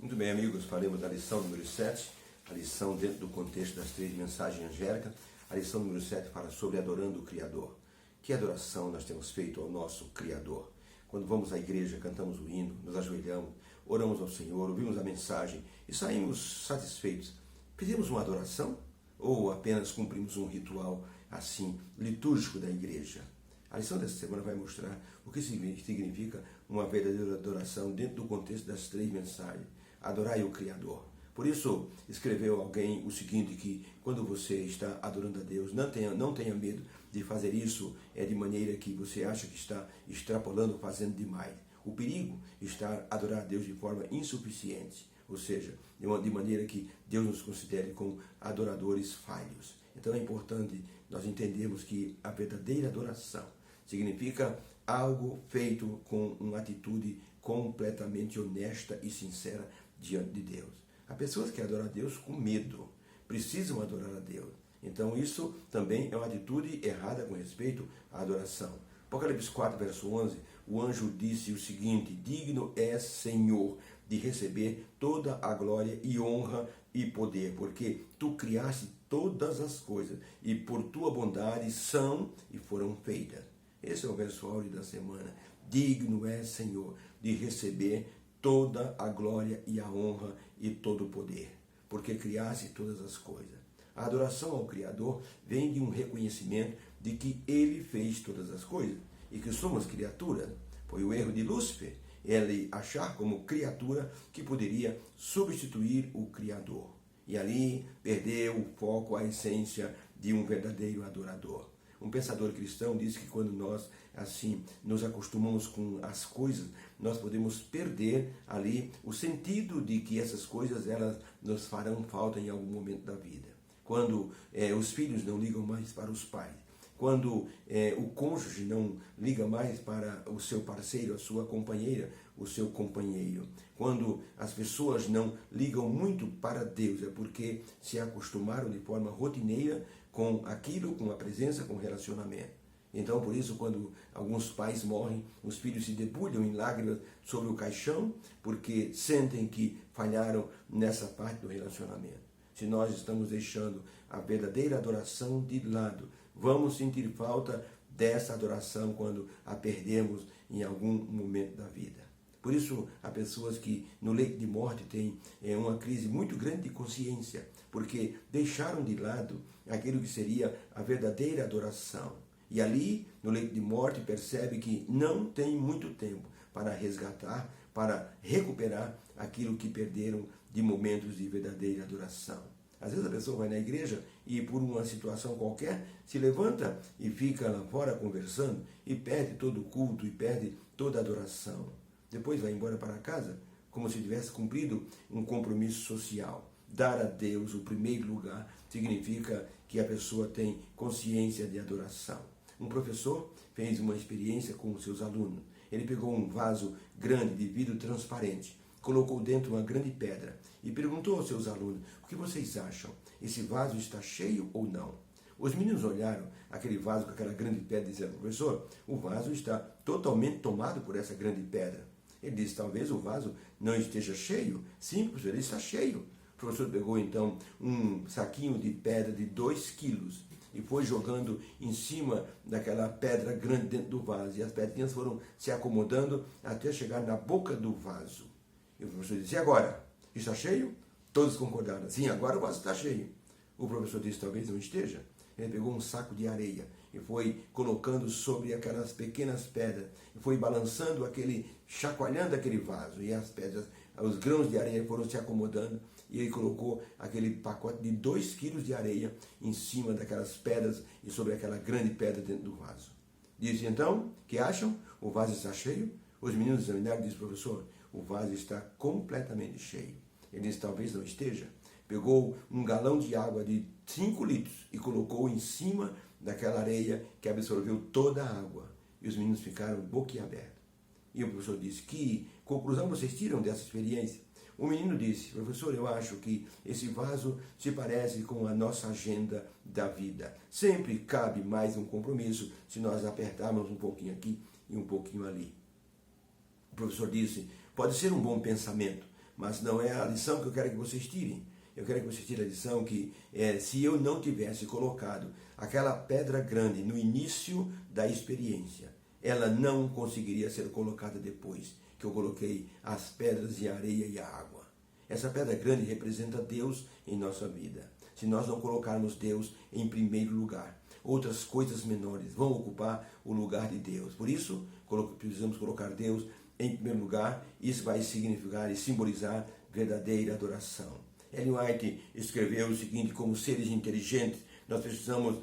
Muito bem, amigos, faremos a lição número 7, a lição dentro do contexto das 3 mensagens angélicas. A lição número 7 fala sobre adorando o Criador. Que adoração nós temos feito ao nosso Criador? Quando vamos à igreja, cantamos o hino, nos ajoelhamos, oramos ao Senhor, ouvimos a mensagem e saímos satisfeitos. Fizemos uma adoração ou apenas cumprimos um ritual assim, litúrgico da igreja? A lição dessa semana vai mostrar o que significa uma verdadeira adoração dentro do contexto das 3 mensagens. Adorai o Criador. Por isso, escreveu alguém o seguinte, que quando você está adorando a Deus, não tenha medo de fazer isso de maneira que você acha que está extrapolando, fazendo demais. O perigo está adorar a Deus de forma insuficiente, ou seja, de maneira que Deus nos considere como adoradores falhos. Então é importante nós entendermos que a verdadeira adoração significa algo feito com uma atitude completamente honesta e sincera diante de Deus. Há pessoas que adoram a Deus com medo, precisam adorar a Deus. Então isso também é uma atitude errada com respeito à adoração. Apocalipse 4, verso 11, o anjo disse o seguinte: digno és, Senhor, de receber toda a glória e honra e poder, porque tu criaste todas as coisas e por tua bondade são e foram feitas. Esse é o verso áureo da semana. Digno é, Senhor, de receber toda a glória e a honra e todo o poder, porque criaste todas as coisas. A adoração ao Criador vem de um reconhecimento de que Ele fez todas as coisas e que somos criaturas. Foi o erro de Lúcifer, ele achar como criatura que poderia substituir o Criador. E ali perdeu o foco, a essência de um verdadeiro adorador. Um pensador cristão disse que quando nós, assim, nos acostumamos com as coisas, nós podemos perder ali o sentido de que essas coisas, elas nos farão falta em algum momento da vida. Quando os filhos não ligam mais para os pais, quando o cônjuge não liga mais para o seu parceiro, a sua companheira, o seu companheiro, quando as pessoas não ligam muito para Deus, é porque se acostumaram de forma rotineira com aquilo, com a presença, com o relacionamento. Então, por isso, quando alguns pais morrem, os filhos se debulham em lágrimas sobre o caixão, porque sentem que falharam nessa parte do relacionamento. Se nós estamos deixando a verdadeira adoração de lado, vamos sentir falta dessa adoração quando a perdemos em algum momento da vida. Por isso, há pessoas que no leito de morte têm uma crise muito grande de consciência, porque deixaram de lado aquilo que seria a verdadeira adoração. E ali, no leito de morte, percebe que não tem muito tempo para resgatar, para recuperar aquilo que perderam de momentos de verdadeira adoração. Às vezes a pessoa vai na igreja e por uma situação qualquer se levanta e fica lá fora conversando e perde todo o culto e perde toda a adoração. Depois vai embora para casa como se tivesse cumprido um compromisso social. Dar a Deus o primeiro lugar significa que a pessoa tem consciência de adoração. Um professor fez uma experiência com os seus alunos. Ele pegou um vaso grande de vidro transparente, colocou dentro uma grande pedra e perguntou aos seus alunos: o que vocês acham? Esse vaso está cheio ou não? Os meninos olharam aquele vaso com aquela grande pedra e disseram: professor, o vaso está totalmente tomado por essa grande pedra. Ele disse: talvez o vaso não esteja cheio. Sim, professor, ele está cheio. O professor pegou então um saquinho de pedra de 2 quilos e foi jogando em cima daquela pedra grande dentro do vaso. E as pedrinhas foram se acomodando até chegar na boca do vaso. E o professor disse: e agora? Está cheio? Todos concordaram: sim, agora o vaso está cheio. O professor disse: talvez não esteja. Ele pegou um saco de areia e foi colocando sobre aquelas pequenas pedras, e foi balançando chacoalhando aquele vaso, e as pedras, os grãos de areia foram se acomodando, e ele colocou aquele pacote de 2 quilos de areia em cima daquelas pedras e sobre aquela grande pedra dentro do vaso. Disse então: que acham? O vaso está cheio? Os meninos examinaram e disseram: professor, o vaso está completamente cheio. Ele disse: talvez não esteja. Pegou um galão de água de 5 litros e colocou em cima daquela areia que absorveu toda a água. E os meninos ficaram boquiabertos. E o professor disse: que conclusão vocês tiram dessa experiência? O menino disse: professor, eu acho que esse vaso se parece com a nossa agenda da vida. Sempre cabe mais um compromisso se nós apertarmos um pouquinho aqui e um pouquinho ali. O professor disse: pode ser um bom pensamento, mas não é a lição que eu quero que vocês tirem. Eu quero que vocês tirem a lição que se eu não tivesse colocado aquela pedra grande no início da experiência, ela não conseguiria ser colocada depois que eu coloquei as pedras e a areia e a água. Essa pedra grande representa Deus em nossa vida. Se nós não colocarmos Deus em primeiro lugar, outras coisas menores vão ocupar o lugar de Deus. Por isso, precisamos colocar Deus em primeiro lugar. Isso vai significar e simbolizar verdadeira adoração. Ellen White escreveu o seguinte: como seres inteligentes, nós precisamos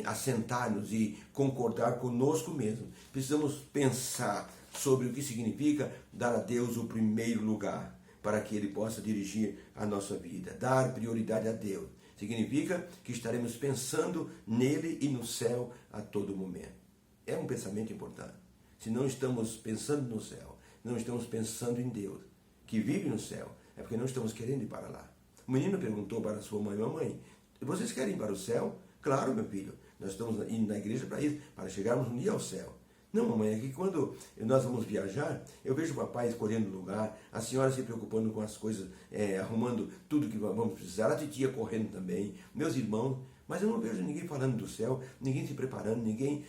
assentar-nos e concordar conosco mesmo. Precisamos pensar sobre o que significa dar a Deus o primeiro lugar, para que Ele possa dirigir a nossa vida. Dar prioridade a Deus significa que estaremos pensando nele e no céu a todo momento. É um pensamento importante. Se não estamos pensando no céu, não estamos pensando em Deus, que vive no céu, é porque não estamos querendo ir para lá. O menino perguntou para sua mãe: mamãe, vocês querem ir para o céu? Claro, meu filho, nós estamos indo na igreja para isso, para chegarmos um dia ao céu. Não, mamãe, é que quando nós vamos viajar, eu vejo o papai escolhendo lugar, a senhora se preocupando com as coisas, arrumando tudo que vamos precisar, a titia correndo também, meus irmãos, mas eu não vejo ninguém falando do céu, ninguém se preparando, ninguém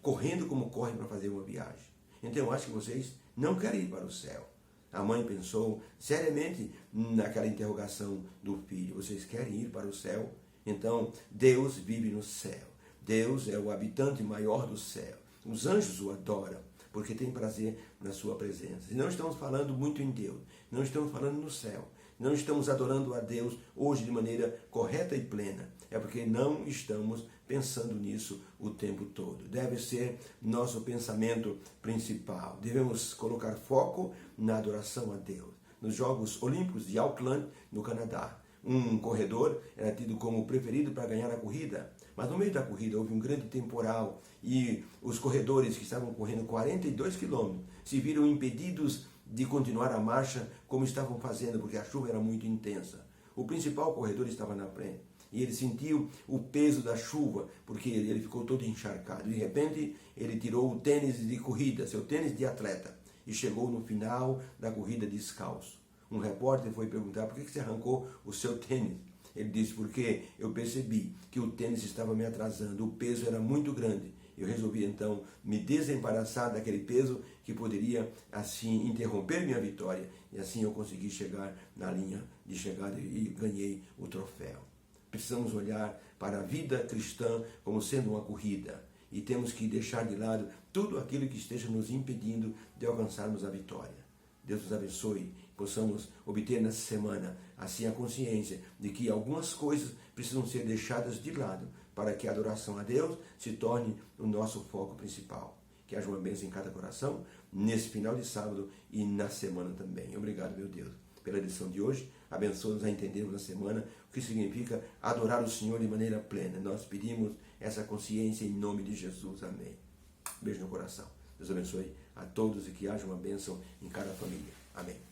correndo como corre para fazer uma viagem. Então eu acho que vocês não querem ir para o céu. A mãe pensou seriamente naquela interrogação do filho: vocês querem ir para o céu? Então, Deus vive no céu. Deus é o habitante maior do céu. Os anjos o adoram, porque tem prazer na sua presença. E não estamos falando muito em Deus, não estamos falando no céu, não estamos adorando a Deus hoje de maneira correta e plena. É porque não estamos pensando nisso o tempo todo. Deve ser nosso pensamento principal. Devemos colocar foco na adoração a Deus. Nos Jogos Olímpicos de Auckland, no Canadá, um corredor era tido como o preferido para ganhar a corrida, mas no meio da corrida houve um grande temporal e os corredores que estavam correndo 42 quilômetros se viram impedidos de continuar a marcha como estavam fazendo, porque a chuva era muito intensa. O principal corredor estava na frente e ele sentiu o peso da chuva, porque ele ficou todo encharcado. De repente, ele tirou o tênis de corrida, seu tênis de atleta, e chegou no final da corrida descalço. Um repórter foi perguntar: por que você arrancou o seu tênis? Ele disse: porque eu percebi que o tênis estava me atrasando, o peso era muito grande. Eu resolvi então me desembaraçar daquele peso que poderia assim interromper minha vitória. E assim eu consegui chegar na linha de chegada e ganhei o troféu. Precisamos olhar para a vida cristã como sendo uma corrida. E temos que deixar de lado tudo aquilo que esteja nos impedindo de alcançarmos a vitória. Deus nos abençoe, possamos obter nessa semana assim a consciência de que algumas coisas precisam ser deixadas de lado para que a adoração a Deus se torne o nosso foco principal. Que haja uma bênção em cada coração, nesse final de sábado e na semana também. Obrigado, meu Deus, pela lição de hoje. Abençoa-nos a entendermos na semana o que significa adorar o Senhor de maneira plena. Nós pedimos essa consciência em nome de Jesus. Amém. Beijo no coração. Deus abençoe a todos e que haja uma bênção em cada família. Amém.